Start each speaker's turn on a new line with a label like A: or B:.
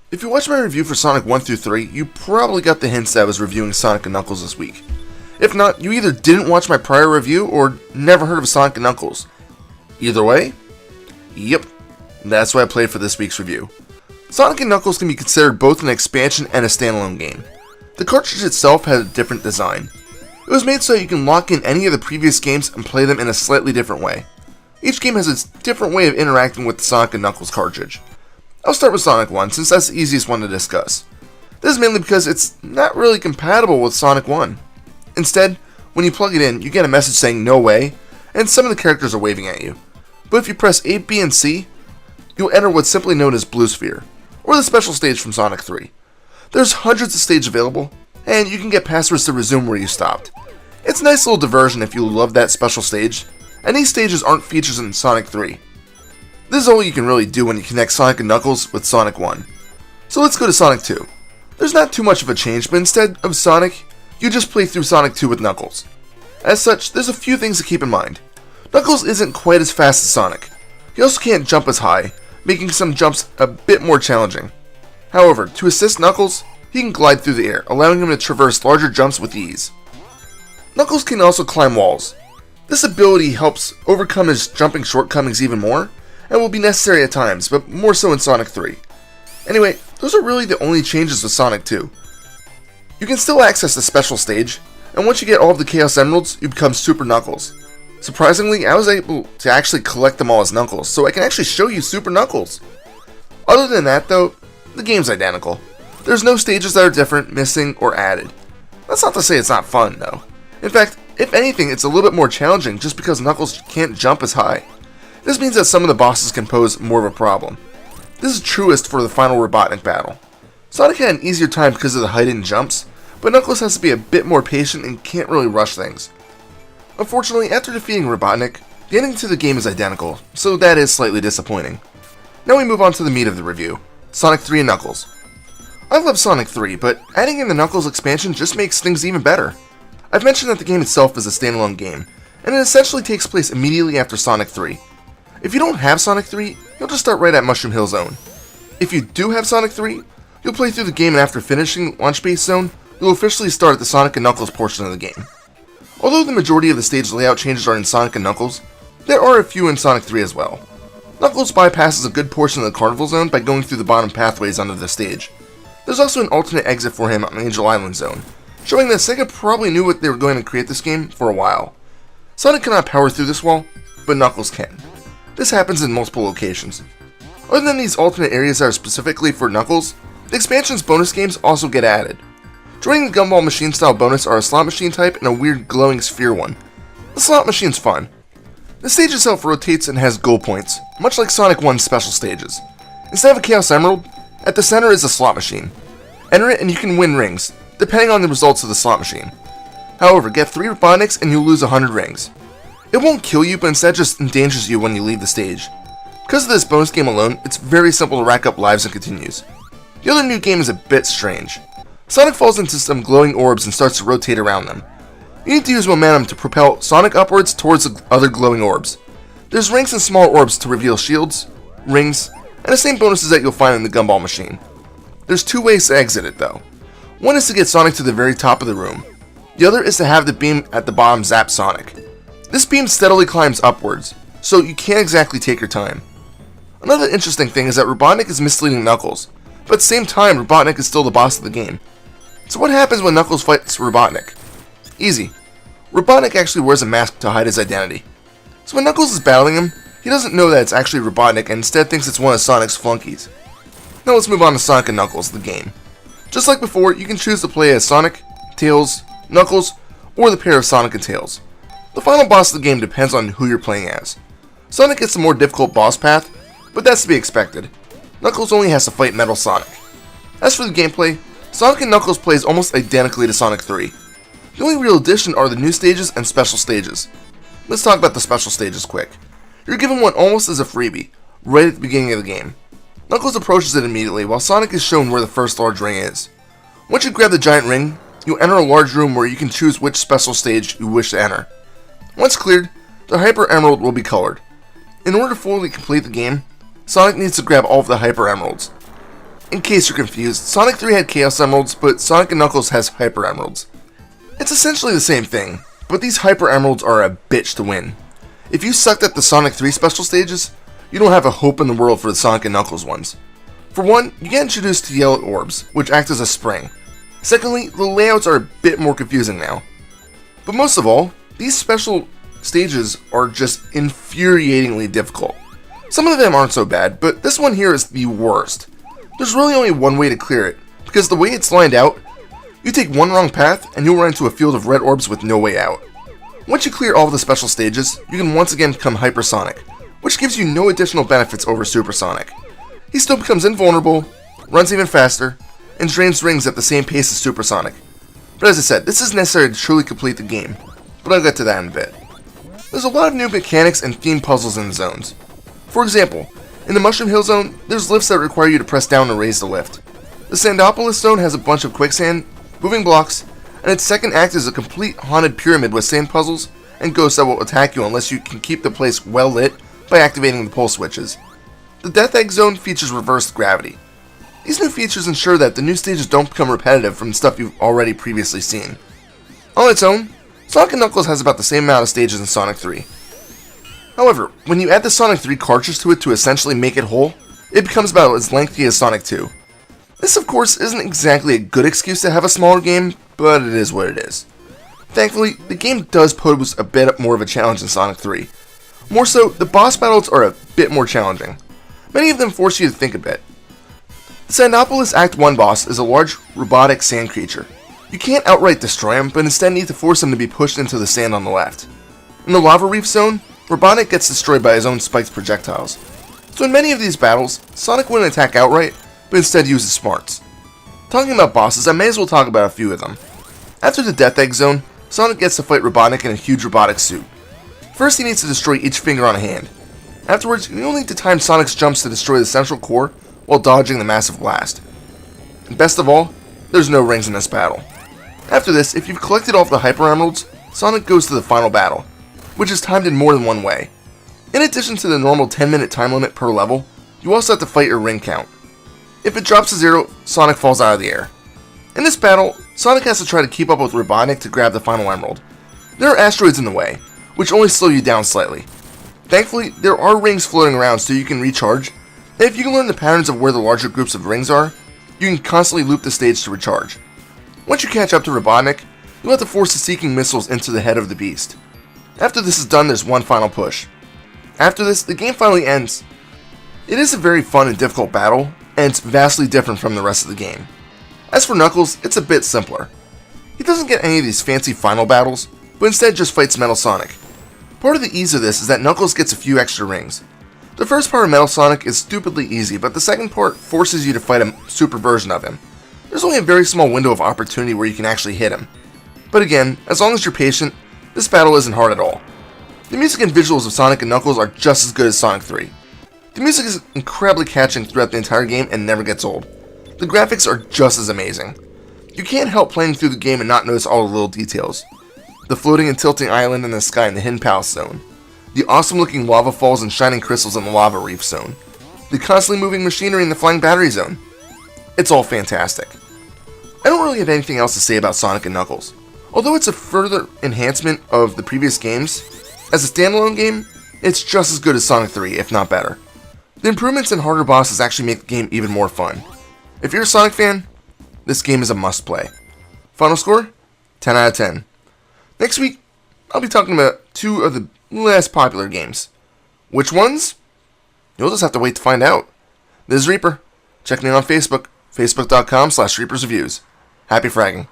A: If you watched my review for Sonic 1 through 3, you probably got the hints that I was reviewing Sonic & Knuckles this week. If not, you either didn't watch my prior review or never heard of Sonic & Knuckles. Either way, yep, that's what I played for this week's review. Sonic & Knuckles can be considered both an expansion and a standalone game. The cartridge itself had a different design. It was made so you can lock in any of the previous games and play them in a slightly different way. Each game has a different way of interacting with the Sonic & Knuckles cartridge. I'll start with Sonic 1 since that's the easiest one to discuss. This is mainly because it's not really compatible with Sonic 1. Instead, when you plug it in, you get a message saying no way, and some of the characters are waving at you. But if you press A, B, and C, you'll enter what's simply known as Blue Sphere, or the special stage from Sonic 3. There's hundreds of stages available, and you can get passwords to resume where you stopped. It's a nice little diversion if you love that special stage, and these stages aren't features in Sonic 3. This is all you can really do when you connect Sonic & Knuckles with Sonic 1. So let's go to Sonic 2. There's not too much of a change, but instead of Sonic, you just play through Sonic 2 with Knuckles. As such, there's a few things to keep in mind. Knuckles isn't quite as fast as Sonic. He also can't jump as high, making some jumps a bit more challenging. However, to assist Knuckles, he can glide through the air, allowing him to traverse larger jumps with ease. Knuckles can also climb walls. This ability helps overcome his jumping shortcomings even more, and will be necessary at times, but more so in Sonic 3. Anyway, those are really the only changes with Sonic 2. You can still access the special stage, and once you get all of the Chaos Emeralds, you become Super Knuckles. Surprisingly, I was able to actually collect them all as Knuckles, so I can actually show you Super Knuckles. Other than that though, the game's identical. There's no stages that are different, missing, or added. That's not to say it's not fun though. In fact, if anything, it's a little bit more challenging just because Knuckles can't jump as high. This means that some of the bosses can pose more of a problem. This is truest for the final Robotnik battle. Sonic had an easier time because of the height and jumps, but Knuckles has to be a bit more patient and can't really rush things. Unfortunately, after defeating Robotnik, the ending to the game is identical, so that is slightly disappointing. Now we move on to the meat of the review, Sonic 3 and Knuckles. I love Sonic 3, but adding in the Knuckles expansion just makes things even better. I've mentioned that the game itself is a standalone game, and it essentially takes place immediately after Sonic 3. If you don't have Sonic 3, you'll just start right at Mushroom Hill Zone. If you do have Sonic 3, you'll play through the game and after finishing Launch Base Zone, you'll officially start at the Sonic & Knuckles portion of the game. Although the majority of the stage layout changes are in Sonic & Knuckles, there are a few in Sonic 3 as well. Knuckles bypasses a good portion of the Carnival Zone by going through the bottom pathways under the stage. There's also an alternate exit for him on Angel Island Zone, showing that Sega probably knew what they were going to create this game for a while. Sonic cannot power through this wall, but Knuckles can. This happens in multiple locations. Other than these alternate areas that are specifically for Knuckles, the expansion's bonus games also get added. Joining the Gumball Machine style bonus are a slot machine type and a weird glowing sphere one. The slot machine's fun. The stage itself rotates and has goal points, much like Sonic 1's special stages. Instead of a Chaos Emerald, at the center is a slot machine. Enter it and you can win rings, depending on the results of the slot machine. However, get 3 Robotniks and you'll lose 100 rings. It won't kill you, but instead just endangers you when you leave the stage. Because of this bonus game alone, it's very simple to rack up lives and continues. The other new game is a bit strange. Sonic falls into some glowing orbs and starts to rotate around them. You need to use momentum to propel Sonic upwards towards the other glowing orbs. There's rings and small orbs to reveal shields, rings, and the same bonuses that you'll find in the Gumball Machine. There's 2 ways to exit it though. One is to get Sonic to the very top of the room. The other is to have the beam at the bottom zap Sonic. This beam steadily climbs upwards, so you can't exactly take your time. Another interesting thing is that Robotnik is misleading Knuckles, but at the same time Robotnik is still the boss of the game. So what happens when Knuckles fights Robotnik? Easy. Robotnik actually wears a mask to hide his identity. So when Knuckles is battling him, he doesn't know that it's actually Robotnik and instead thinks it's one of Sonic's flunkies. Now let's move on to Sonic & Knuckles, the game. Just like before, you can choose to play as Sonic, Tails, Knuckles, or the pair of Sonic and Tails. The final boss of the game depends on who you're playing as. Sonic gets the more difficult boss path, but that's to be expected. Knuckles only has to fight Metal Sonic. As for the gameplay, Sonic & Knuckles plays almost identically to Sonic 3. The only real addition are the new stages and special stages. Let's talk about the special stages quick. You're given one almost as a freebie, right at the beginning of the game. Knuckles approaches it immediately, while Sonic is shown where the first large ring is. Once you grab the giant ring, you'll enter a large room where you can choose which special stage you wish to enter. Once cleared, the Hyper Emerald will be colored. In order to fully complete the game, Sonic needs to grab all of the Hyper Emeralds. In case you're confused, Sonic 3 had Chaos Emeralds, but Sonic & Knuckles has Hyper Emeralds. It's essentially the same thing, but these Hyper Emeralds are a bitch to win. If you sucked at the Sonic 3 special stages, you don't have a hope in the world for the Sonic & Knuckles ones. For one, you get introduced to yellow orbs, which act as a spring. Secondly, the layouts are a bit more confusing now. But most of all, these special stages are just infuriatingly difficult. Some of them aren't so bad, but this one here is the worst. There's really only one way to clear it, because the way it's lined out, you take one wrong path and you'll run into a field of red orbs with no way out. Once you clear all of the special stages, you can once again become Hypersonic, which gives you no additional benefits over Supersonic. He still becomes invulnerable, runs even faster, and drains rings at the same pace as Supersonic. But as I said, this is necessary to truly complete the game, but I'll get to that in a bit. There's a lot of new mechanics and theme puzzles in the zones. For example, in the Mushroom Hill Zone, there's lifts that require you to press down to raise the lift. The Sandopolis Zone has a bunch of quicksand, moving blocks, and its second act is a complete haunted pyramid with sand puzzles and ghosts that will attack you unless you can keep the place well lit by activating the pull switches. The Death Egg Zone features reversed gravity. These new features ensure that the new stages don't become repetitive from stuff you've already previously seen. On its own, Sonic & Knuckles has about the same amount of stages as Sonic 3. However, when you add the Sonic 3 cartridge to it to essentially make it whole, it becomes about as lengthy as Sonic 2. This of course isn't exactly a good excuse to have a smaller game, but it is what it is. Thankfully, the game does pose a bit more of a challenge than Sonic 3. More so, the boss battles are a bit more challenging. Many of them force you to think a bit. The Sandopolis Act 1 boss is a large robotic sand creature. You can't outright destroy him, but instead need to force him to be pushed into the sand on the left. In the Lava Reef Zone, Robotnik gets destroyed by his own spiked projectiles. So in many of these battles, Sonic wouldn't attack outright, but instead uses smarts. Talking about bosses, I may as well talk about a few of them. After the Death Egg Zone, Sonic gets to fight Robotnik in a huge robotic suit. First he needs to destroy each finger on a hand. Afterwards, you'll need to time Sonic's jumps to destroy the central core while dodging the massive blast. And best of all, there's no rings in this battle. After this, if you've collected all of the Hyper Emeralds, Sonic goes to the final battle, which is timed in more than one way. In addition to the normal 10-minute time limit per level, you also have to fight your ring count. If it drops to 0, Sonic falls out of the air. In this battle, Sonic has to try to keep up with Robotnik to grab the final emerald. There are asteroids in the way, which only slow you down slightly. Thankfully, there are rings floating around so you can recharge, and if you can learn the patterns of where the larger groups of rings are, you can constantly loop the stage to recharge. Once you catch up to Robotnik, you'll have to force the Seeking Missiles into the head of the beast. After this is done, there's one final push. After this, the game finally ends. It is a very fun and difficult battle, and it's vastly different from the rest of the game. As for Knuckles, it's a bit simpler. He doesn't get any of these fancy final battles, but instead just fights Metal Sonic. Part of the ease of this is that Knuckles gets a few extra rings. The first part of Metal Sonic is stupidly easy, but the second part forces you to fight a super version of him. There's only a very small window of opportunity where you can actually hit him. But again, as long as you're patient, this battle isn't hard at all. The music and visuals of Sonic & Knuckles are just as good as Sonic 3. The music is incredibly catching throughout the entire game and never gets old. The graphics are just as amazing. You can't help playing through the game and not notice all the little details. The floating and tilting island in the sky in the Hidden Palace Zone. The awesome looking lava falls and shining crystals in the Lava Reef Zone. The constantly moving machinery in the Flying Battery Zone. It's all fantastic. I don't really have anything else to say about Sonic & Knuckles. Although it's a further enhancement of the previous games, as a standalone game, it's just as good as Sonic 3, if not better. The improvements and harder bosses actually make the game even more fun. If you're a Sonic fan, this game is a must-play. Final score? 10 out of 10. Next week, I'll be talking about two of the less popular games. Which ones? You'll just have to wait to find out. This is Reaper. Check me out on Facebook, facebook.com/ReapersReviews. Happy fragging.